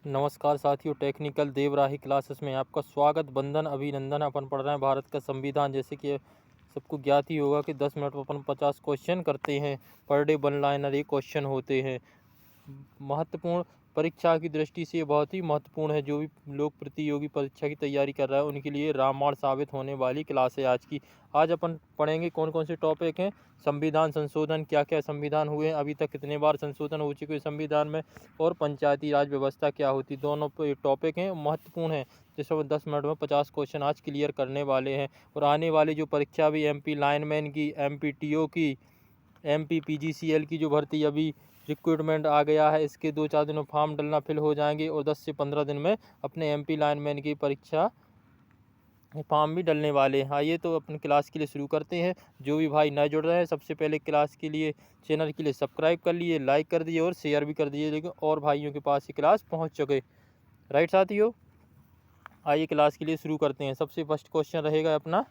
नमस्कार साथियों, technical देवराही classes में आपका स्वागत, वंदन, अभिनंदन। अपन पढ़ रहे हैं भारत का संविधान। जैसे कि सबको ज्ञात ही होगा कि 10 मिनट में अपन 50 क्वेश्चन करते हैं। पर डे 1 लाइनर ये क्वेश्चन होते हैं। महत्वपूर्ण परीक्षा की दृष्टि से बहुत ही महत्वपूर्ण है। जो भी लोग प्रतियोगी परीक्षा की तैयारी कर रहे हैं उनके लिए रामबाण साबित होने वाली क्लास है आज की। आज अपन पढ़ेंगे कौन कौन से टॉपिक हैं। संविधान संशोधन, क्या क्या संविधान हुए हैं अभी तक, कितने बार संशोधन हो चुके हैं संविधान में, और पंचायती राज व्यवस्था क्या होती। दोनों टॉपिक हैं, महत्वपूर्ण हैं, जिसमें 10 मिनट में 50 क्वेश्चन आज क्लियर करने वाले हैं। और आने वाली जो परीक्षा भी MP लाइनमैन की, MP TO की, MP PGCL की जो भर्ती अभी रिक्रूटमेंट आ गया है, इसके 2-4 दिन में फॉर्म डलना फिल हो जाएंगे और 10 से 15 दिन में अपने MP लाइनमैन की परीक्षा फॉर्म भी डलने वाले हैं। आइए तो अपनी क्लास के लिए शुरू करते हैं। जो भी भाई नए जुड़ रहे हैं, सबसे पहले क्लास के लिए, चैनल के लिए सब्सक्राइब कर लिए, लाइक कर दिए और शेयर भी कर दीजिए, लेकिन और भाइयों के पास ये क्लास पहुंच चुके। राइट साथियों, आइए क्लास के लिए शुरू करते हैं। सबसे फर्स्ट क्वेश्चन रहेगा अपना,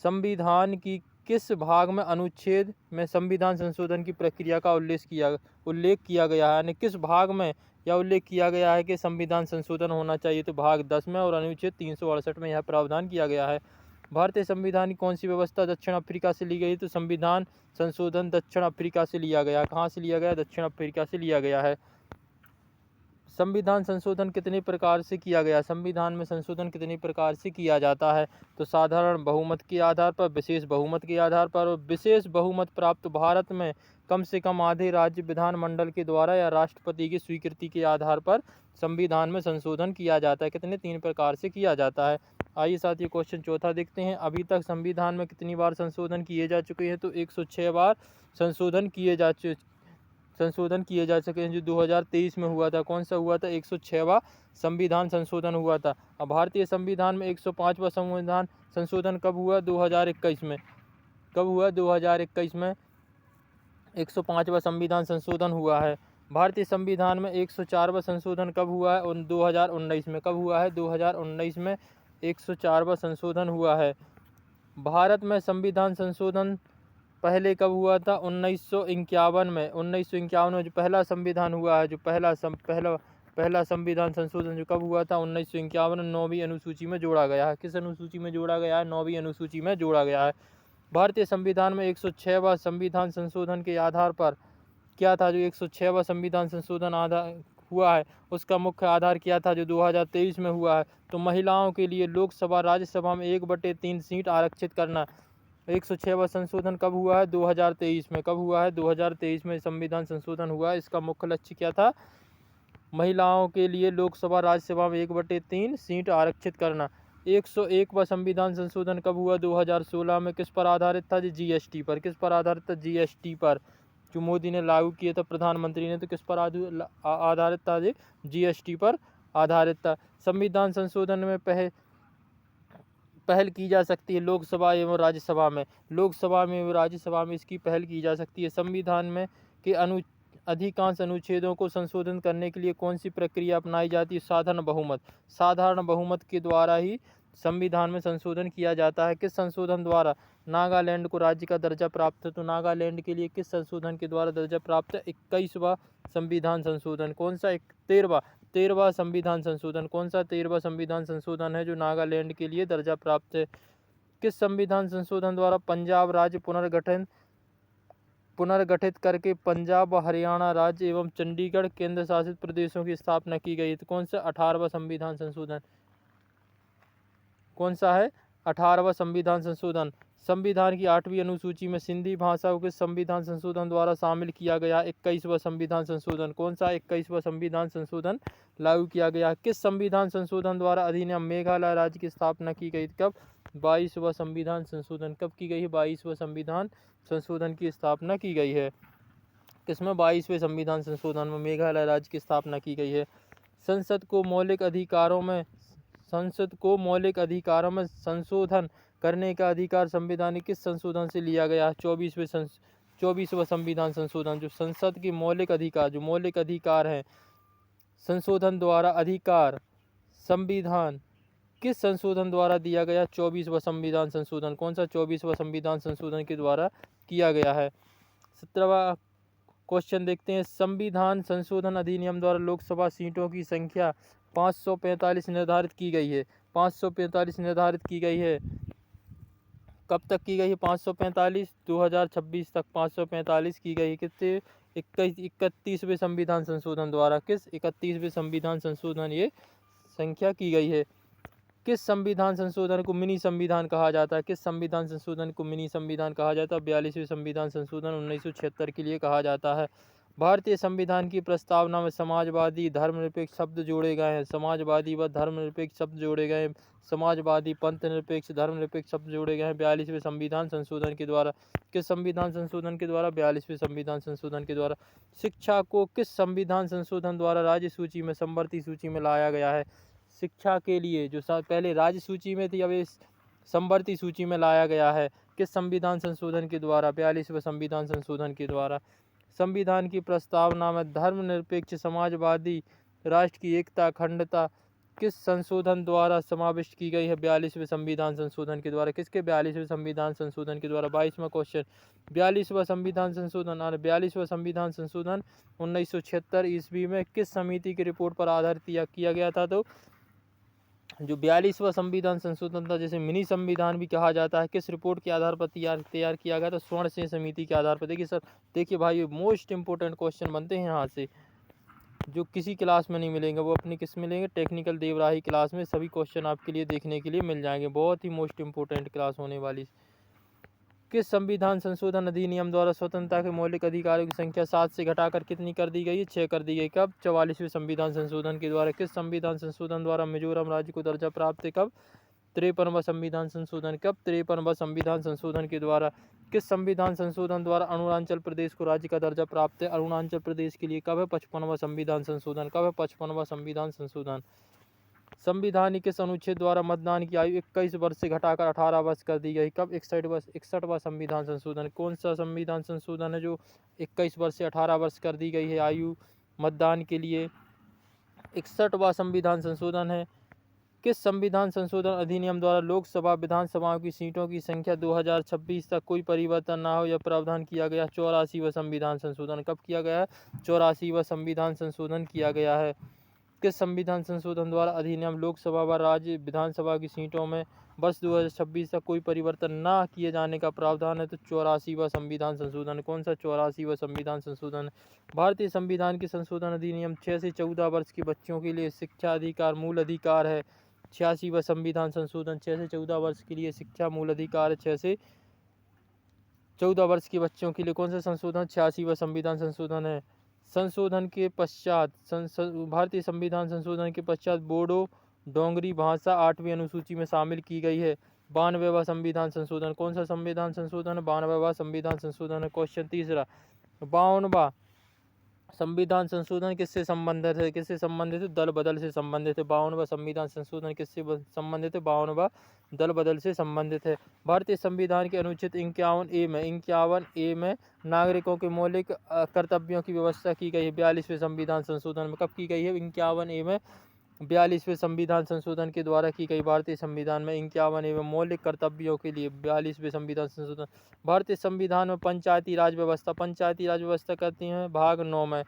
संविधान की किस भाग में अनुच्छेद में संविधान संशोधन की प्रक्रिया का उल्लेख किया गया है। यानी किस भाग में यह उल्लेख किया गया है कि संविधान संशोधन होना चाहिए। तो भाग 10 में और अनुच्छेद 368 में यह प्रावधान किया गया है। भारतीय संविधान की कौन सी व्यवस्था दक्षिण अफ्रीका से ली गई। तो संविधान संशोधन दक्षिण अफ्रीका से लिया गया। कहाँ से लिया गया? दक्षिण अफ्रीका से लिया गया है। संविधान संशोधन कितने प्रकार से किया गया? संविधान में संशोधन कितने प्रकार से किया जाता है। तो साधारण बहुमत के आधार पर, विशेष बहुमत के आधार पर, और विशेष बहुमत प्राप्त भारत में कम से कम आधे राज्य विधानमंडल के द्वारा या राष्ट्रपति की स्वीकृति के आधार पर संविधान में संशोधन किया जाता है। कितने? 3 प्रकार से किया जाता है। आइए साथियों, क्वेश्चन चौथा देखते हैं। अभी तक संविधान में कितनी बार संशोधन किए जा चुके हैं। तो 106 बार संशोधन किए जा सके हैं। जो 2023 में हुआ था। कौन सा हुआ था? 106वां संविधान संशोधन हुआ था। अब भारतीय संविधान में 105वां संविधान संशोधन कब हुआ? 2021 में। कब हुआ? 2021 में 105वां संविधान संशोधन हुआ है। भारतीय संविधान में 104वां संशोधन कब हुआ है? 2019 में। कब हुआ है? 2019 में 104वां संशोधन हुआ है। भारत में संविधान संशोधन पहले कब हुआ था? 1951 में। 1951 में जो पहला संविधान हुआ है, जो पहला संविधान संशोधन जो कब हुआ था? 1951 में 9वीं अनुसूची में जोड़ा गया है। किस अनुसूची में जोड़ा गया है? 9वीं अनुसूची में जोड़ा गया है। भारतीय संविधान में 106वां संविधान संशोधन के आधार पर क्या था? जो 106वां संविधान संशोधन आधार हुआ है, उसका मुख्य आधार क्या था? जो 2023 में हुआ है। तो महिलाओं के लिए लोकसभा राज्यसभा में 1/3 सीट आरक्षित करना। 106वां संशोधन कब हुआ है? 2023 में। कब हुआ है? 2023 में संविधान संशोधन हुआ है। इसका मुख्य लक्ष्य क्या था? महिलाओं के लिए लोकसभा राज्यसभा में 1/3 सीट आरक्षित करना। 101वां संविधान संशोधन कब हुआ? 2016 में। किस पर आधारित था? GST पर। किस पर आधारित था? GST पर, जो मोदी ने लागू किया था, प्रधानमंत्री ने। तो किस पर आधारित था? GST पर आधारित था। संविधान संशोधन में पहल की जा सकती है लोकसभा एवं राज्यसभा में। लोकसभा में एवं राज्यसभा में इसकी पहल की जा सकती है। संविधान में के अधिकांश अनुच्छेदों को संशोधन करने के लिए कौन सी प्रक्रिया अपनाई जाती है? साधारण बहुमत। साधारण बहुमत के द्वारा ही संविधान में संशोधन किया जाता है। किस संशोधन द्वारा? नागालैंड को राज्य का दर्जा प्राप्त है, तो नागालैंड के लिए किस संशोधन के द्वारा दर्जा प्राप्त है? 21वां संविधान संशोधन। कौन सा? 13वां संविधान संशोधन। कौन सा 13वां संविधान संशोधन है जो नागालैंड के लिए दर्जा प्राप्त है? किस संविधान संशोधन द्वारा पंजाब राज्य पुनर्गठित करके पंजाब व हरियाणा राज्य एवं चंडीगढ़ केंद्र शासित प्रदेशों की स्थापना की गई? तो कौन सा? 18वां संविधान संशोधन। कौन सा है? 18वां संविधान संशोधन। संविधान की 8वीं अनुसूची में सिंधी भाषा को किस संविधान संशोधन द्वारा शामिल किया गया? 21वां संविधान संशोधन। कौन सा? 21वां संविधान संशोधन लागू किया गया। किस संविधान संशोधन द्वारा अधिनियम मेघालय राज्य की स्थापना की गई? कब? 22वां संविधान संशोधन। कब की गई है? 22वां संविधान संशोधन की स्थापना की गई है। किसमें? 22वें संविधान संशोधन में मेघालय राज्य की स्थापना की गई है। संसद को मौलिक अधिकारों में संशोधन करने का अधिकार संवैधानिक किस संशोधन से लिया गया है? 24वां संविधान संशोधन। जो संसद के मौलिक अधिकार हैं, संशोधन द्वारा अधिकार संविधान किस संशोधन द्वारा दिया गया? 24वां संविधान संशोधन। कौन सा? 24वां संविधान संशोधन के द्वारा किया गया है। 17वां क्वेश्चन देखते हैं, संविधान संशोधन अधिनियम द्वारा लोकसभा सीटों की संख्या 545 निर्धारित की गई है। 545 निर्धारित की गई है, कब तक की गई है? 545 2026 तक 545 की गई है। कितने? 31वें संविधान संशोधन द्वारा। किस 31वें संविधान संशोधन ये संख्या की गई है। किस संविधान संशोधन को मिनी संविधान कहा जाता है? किस संविधान संशोधन को मिनी संविधान कहा जाता है? 42वें संविधान संशोधन 1976 के लिए कहा जाता है। भारतीय संविधान की प्रस्तावना में समाजवादी धर्मनिरपेक्ष शब्द जोड़े गए हैं। समाजवादी व धर्मनिरपेक्ष शब्द जोड़े गए हैं। समाजवादी पंथ निरपेक्ष धर्मनिरपेक्ष शब्द जोड़े गए हैं 42वें संविधान संशोधन के द्वारा। किस संविधान संशोधन के द्वारा? 42वें संविधान संशोधन के द्वारा। शिक्षा को किस संविधान संशोधन द्वारा राज्य सूची में समवर्ती सूची में लाया गया है? शिक्षा के लिए जो पहले राज्य सूची में थी, अब इस समवर्ती सूची में लाया गया है। किस संविधान संशोधन के द्वारा? 42वें संविधान संशोधन के द्वारा। संविधान की प्रस्तावना में धर्मनिरपेक्ष समाजवादी राष्ट्र की एकता अखंडता किस संशोधन द्वारा समाविष्ट की गई है? 42वें संविधान संशोधन के द्वारा। किसके? 42वें संविधान संशोधन के द्वारा। 22वां क्वेश्चन, 42वां संविधान संशोधन 42वां संविधान संशोधन 1976 ईस्वी में किस समिति की रिपोर्ट पर आधारित किया गया था? तो जो 42वां संविधान संशोधन था, जैसे मिनी संविधान भी कहा जाता है, किस रिपोर्ट के आधार पर तैयार किया गया था? स्वर्ण सिंह समिति के आधार पर। देखिए सर, देखिए भाई, मोस्ट इंपोर्टेंट क्वेश्चन बनते हैं यहाँ से, जो किसी क्लास में नहीं मिलेंगे, वो अपनी किस मिलेंगे? टेक्निकल देवराही क्लास में सभी क्वेश्चन आपके लिए देखने के लिए मिल जाएंगे। बहुत ही मोस्ट इंपोर्टेंट क्लास होने वाली। किस संविधान संशोधन अधिनियम द्वारा स्वतंत्रता के मौलिक अधिकारों की संख्या 7 से घटाकर कितनी कर दी गई है? 6 कर दी गई। कब? 44वें संविधान संशोधन के द्वारा। किस संविधान संशोधन द्वारा मिजोरम राज्य को दर्जा प्राप्त है? कब? 53वां संविधान संशोधन। कब? 53वां संविधान संशोधन के द्वारा। किस संविधान संशोधन द्वारा अरुणाचल प्रदेश को राज्य का दर्जा प्राप्त है? अरुणाचल प्रदेश के लिए कब है? 55वां संविधान संशोधन। कब है? 55वां संविधान संशोधन। संविधान किस अनुच्छेद द्वारा मतदान की आयु 21 वर्ष से घटाकर 18 वर्ष कर दी गई? कब? 61वां संविधान संशोधन। कौन सा संविधान संशोधन है जो 21 वर्ष से 18 वर्ष कर दी गई है आयु मतदान के लिए? 61वां संविधान संशोधन है। किस संविधान संशोधन अधिनियम द्वारा लोकसभा विधानसभाओं की सीटों की संख्या 2026 तक कोई परिवर्तन न हो यह प्रावधान किया गया? 84वां संविधान संशोधन। कब किया गया है? 84वां संविधान संशोधन किया गया है। किस संविधान संशोधन द्वारा अधिनियम लोकसभा व राज्य विधानसभा की सीटों में वर्ष 2026 तक कोई परिवर्तन न किए जाने का प्रावधान है? तो 84वां संविधान संशोधन। कौन सा? 84वां संविधान संशोधन। भारतीय संविधान के संशोधन अधिनियम 6 से 14 वर्ष के बच्चों के लिए शिक्षा अधिकार मूल अधिकार है। 86वां संविधान संशोधन। 6 से 14 वर्ष के लिए शिक्षा मूल अधिकार है। 6 से 14 वर्ष के बच्चों के लिए कौन सा संशोधन? 86वां संविधान संशोधन है। संशोधन के पश्चात भारतीय संविधान संशोधन के पश्चात बोडो डोंगरी भाषा 8वीं अनुसूची में शामिल की गई है। 92वां संविधान संशोधन। कौन सा संविधान संशोधन है? 92वां संविधान संशोधन है। क्वेश्चन तीसरा, 52वां संविधान संशोधन किससे संबंधित है? किससे संबंधित है? दल बदल से संबंधित है। 52वां संविधान संशोधन किससे संबंधित है? 52वां दल बदल से संबंधित है। भारतीय संविधान के अनुच्छेद 51A में नागरिकों के मौलिक कर्तव्यों की व्यवस्था की गई है। 42वें संविधान संशोधन में। कब की गई है? 51A में 42वें संविधान संशोधन के द्वारा की गई। भारतीय संविधान में 51A में मौलिक कर्तव्यों के लिए 42वें संविधान संशोधन। भारतीय संविधान में पंचायती राज व्यवस्था करती हैं भाग 9 में।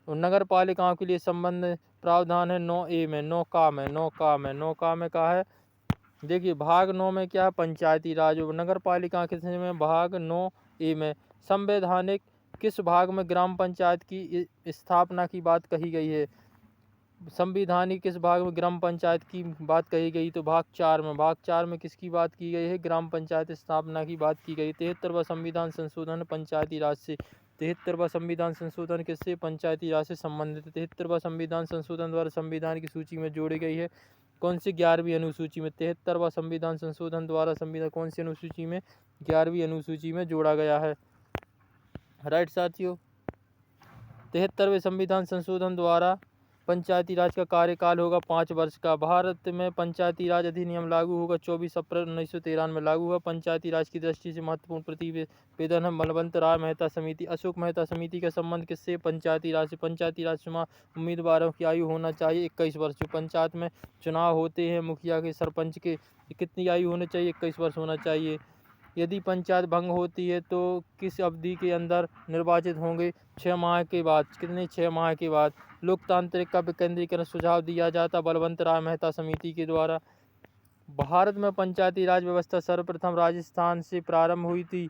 और नगर पालिकाओं के लिए संबंध प्रावधान है 9A में। 9 में कहा है? देखिए भाग 9 में क्या है? पंचायती राज। नगर पालिका किस में? भाग 9A में। संवैधानिक किस भाग में ग्राम पंचायत की स्थापना की बात कही गई है? संविधानिक किस भाग में ग्राम पंचायत की बात कही गई? तो भाग 4 में। भाग 4 में किसकी बात की गई है? ग्राम पंचायत स्थापना की बात की गई। 73वां संविधान संशोधन पंचायती राज से। 73वां संविधान संशोधन किससे? पंचायती राज से संबंधित। 73वां संविधान संशोधन द्वारा संविधान की सूची में जोड़ी गई है कौन सी? 11वीं अनुसूची में। 73वां संविधान संशोधन द्वारा संविधान कौन सी अनुसूची में? 11वीं अनुसूची में जोड़ा गया है। राइट साथियों, 73वें संविधान संशोधन द्वारा पंचायती राज का कार्यकाल होगा 5 वर्ष का। भारत में पंचायती राज अधिनियम लागू होगा 24 अप्रैल 1913 में लागू हुआ। पंचायती राज की दृष्टि से महत्वपूर्ण प्रतिवेदन है बलवंत राय मेहता समिति। अशोक मेहता समिति का संबंध किससे? पंचायती राज से। पंचायती राज चुनाव उम्मीदवारों की आयु होना चाहिए 21 वर्ष। जो पंचायत में चुनाव होते हैं मुखिया के, सरपंच के, कितनी आयु होनी चाहिए? 21 वर्ष होना चाहिए। यदि पंचायत भंग होती है तो किस अवधि के अंदर निर्वाचित होंगे? 6 माह के बाद। कितने? 6 माह के बाद। लोकतांत्रिक का विकेंद्रीकरण सुझाव दिया जाता बलवंत राय मेहता समिति के द्वारा। भारत में पंचायती राज व्यवस्था सर्वप्रथम राजस्थान से प्रारंभ हुई थी।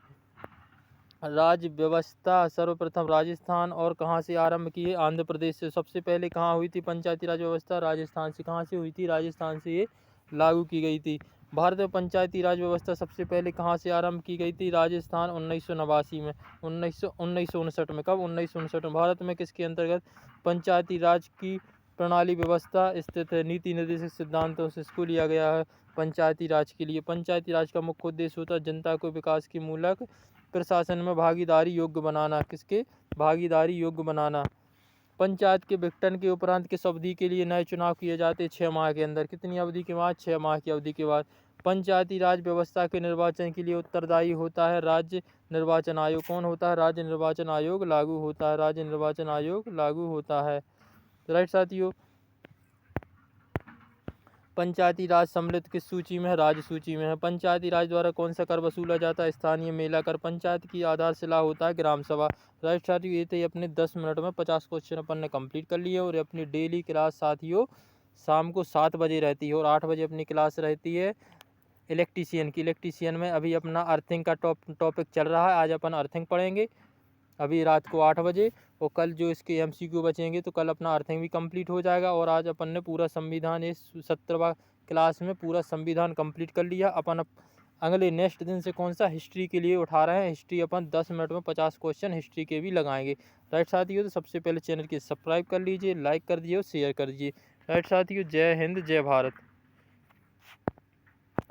राज्य व्यवस्था सर्वप्रथम राजस्थान और कहाँ से आरंभ की है? आंध्र प्रदेश से। सबसे पहले कहाँ हुई थी पंचायती राज व्यवस्था? राजस्थान से। कहाँ से हुई थी? राजस्थान से ये लागू की गई थी। भारत में पंचायती राज व्यवस्था सबसे पहले कहाँ से आरंभ की गई थी? राजस्थान 1989 में। 1959 में। कब? 1959 में। भारत में किसके अंतर्गत पंचायती राज की प्रणाली व्यवस्था स्थित है? नीति निर्देशक सिद्धांतों से इसको लिया गया है पंचायती राज के लिए। पंचायती राज का मुख्य उद्देश्य होता है जनता को विकास के मूलक प्रशासन में भागीदारी योग्य बनाना। किसके? भागीदारी योग्य बनाना। पंचायत के विघटन के उपरांत किस अवधि के लिए नए चुनाव किए जाते? 6 माह के अंदर। कितनी अवधि के बाद? 6 माह की अवधि के बाद। पंचायती राज व्यवस्था के निर्वाचन के लिए उत्तरदायी होता है राज्य निर्वाचन आयोग। कौन होता है? राज्य निर्वाचन आयोग लागू होता है। राज्य निर्वाचन आयोग लागू होता है। राइट साथियों, पंचायती राज सम्मिलित किस सूची में है? राज्य सूची में है। पंचायती राज द्वारा कौन सा कर वसूला जाता है? स्थानीय मेला कर। पंचायत की आधारशिला होता है ग्राम सभा। राइट साथियों, ये थे अपने 10 मिनट में 50 क्वेश्चन अपन ने कंप्लीट कर लिए। और अपनी डेली क्लास साथियों शाम को 7 बजे रहती है और 8 बजे अपनी क्लास रहती है इलेक्ट्रीशियन की। इलेक्ट्रीशियन में अभी अपना अर्थिंग का टॉपिक चल रहा है। आज अपन अर्थिंग पढ़ेंगे अभी रात को 8 बजे। और कल जो इसके MCQ बचेंगे तो कल अपना अर्थिंग भी कंप्लीट हो जाएगा। और आज अपन ने पूरा संविधान इस 17वां क्लास में पूरा संविधान कंप्लीट कर लिया। अपन अगले नेक्स्ट दिन से कौन सा? हिस्ट्री के लिए उठा रहे हैं। हिस्ट्री अपन 10 मिनट में 50 क्वेश्चन हिस्ट्री के भी लगाएंगे। राइट साथियों, तो सबसे पहले चैनल की सब्सक्राइब कर लीजिए, लाइक कर दीजिए और शेयर कर दीजिए। राइट साथियों, जय हिंद जय भारत।